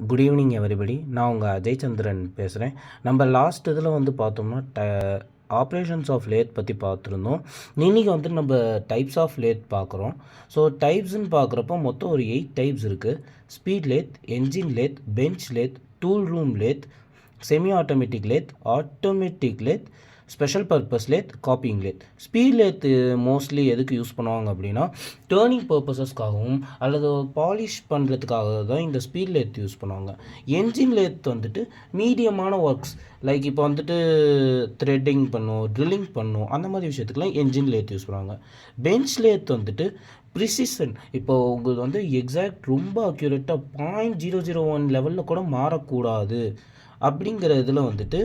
Good evening everybody. நான் உங்கள் அஜய் சந்திரன் பேசுகிறேன். நம்ம லாஸ்ட் இதில் வந்து பார்த்தோம்னா ஆப்ரேஷன்ஸ் ஆஃப் லேத் பற்றி பார்த்துருந்தோம். இன்றைக்கி வந்து நம்ம டைப்ஸ் ஆஃப் லேத் பார்க்குறோம். ஸோ டைப்ஸ்ன்னு பார்க்குறப்போ மொத்தம் ஒரு 8 டைப்ஸ் இருக்குது. Speed lathe, engine lathe, bench lathe, tool room lathe, semi automatic lathe, automatic lathe, special purpose lathe, copying lathe. Speed lathe mostly எதுக்கு யூஸ் பண்ணுவாங்க அப்படின்னா டேர்னிங் பர்பஸஸ்க்காகவும் அல்லது பாலிஷ் பண்ணுறதுக்காக தான் இந்த ஸ்பீட் லேத் யூஸ் பண்ணுவாங்க. என்ஜின் லேத் வந்துட்டு மீடியமான ஒர்க்ஸ் லைக் இப்போ வந்துட்டு த்ரெட்டிங் பண்ணும், ட்ரில்லிங் பண்ணும், அந்த மாதிரி விஷயத்துக்குலாம் என்ஜின் லேத் யூஸ் பண்ணுவாங்க. பெஞ்ச் லேத் வந்துட்டு ப்ரிசிஷன், இப்போ உங்களுக்கு வந்து எக்ஸாக்ட் ரொம்ப அக்யூரேட்டாக 0.001 லெவலில் கூட மாறக்கூடாது அப்படிங்கிற இதில் வந்துட்டு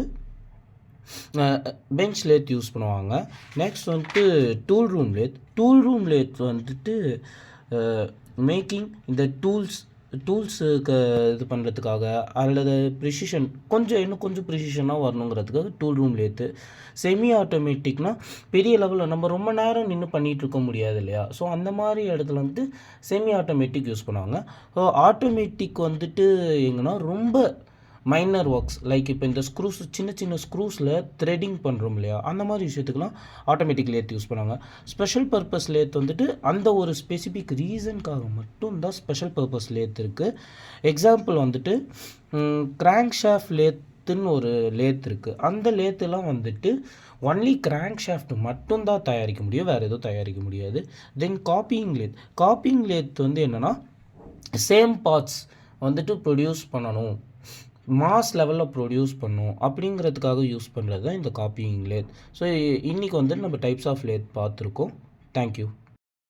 பெஞ்ச் லேத் யூஸ் பண்ணுவாங்க. நெக்ஸ்ட் வந்துட்டு tool room lathe. Tool room lathe வந்துட்டு மேக்கிங் இந்த டூல்ஸுக்கு இது பண்ணுறதுக்காக அல்லது ப்ரிசிஷன் இன்னும் கொஞ்சம் ப்ரிசிஷனாக வரணுங்கிறதுக்காக டூல் ரூம் லேத்து. செமி ஆட்டோமேட்டிக்னால் பெரிய லெவலில் நம்ம ரொம்ப நேரம் நின்று பண்ணிகிட்டு இருக்க முடியாது இல்லையா? ஸோ அந்த மாதிரி இடத்துல வந்துட்டு செமி ஆட்டோமேட்டிக் யூஸ் பண்ணுவாங்க. ஸோ ஆட்டோமேட்டிக் வந்துட்டு எங்கன்னா ரொம்ப மைனர் ஒர்க்ஸ் லைக் இப்போ இந்த ஸ்க்ரூஸ் சின்ன சின்ன ஸ்க்ரூஸில் த்ரெட்டிங் பண்ணுறோம் இல்லையா, அந்த மாதிரி விஷயத்துக்குலாம் ஆட்டோமேட்டிக் லேத் யூஸ் பண்ணுவாங்க. ஸ்பெஷல் பர்பஸ் லேத் வந்துட்டு அந்த ஒரு ஸ்பெசிஃபிக் ரீசனுக்காக மட்டும்தான் ஸ்பெஷல் பர்பஸ் லேத் இருக்குது. எக்ஸாம்பிள் வந்துட்டு கிராங்க் ஷாஃப்ட் லேத்துன்னு ஒரு லேத் இருக்குது. அந்த லேத்துலாம் வந்துட்டு ஒன்லி கிராங்க் ஷாஃப்ட் மட்டும்தான் தயாரிக்க முடியும், வேறு எதுவும் தயாரிக்க முடியாது. தென் காப்பிங் லேத். காப்பிங் லேத் வந்து என்னென்னா சேம் பார்ட்ஸ் வந்துட்டு ப்ரொடியூஸ் பண்ணணும், மாஸ் லெவலில் ப்ரொடியூஸ் பண்ணும் அப்படிங்கிறதுக்காக யூஸ் பண்ணுறது தான் இந்த காப்பியிங் லேத். ஸோ இன்றைக்கி வந்து நம்ம டைப்ஸ் ஆஃப் லேத் பார்த்துருக்கோம். தேங்க்யூ.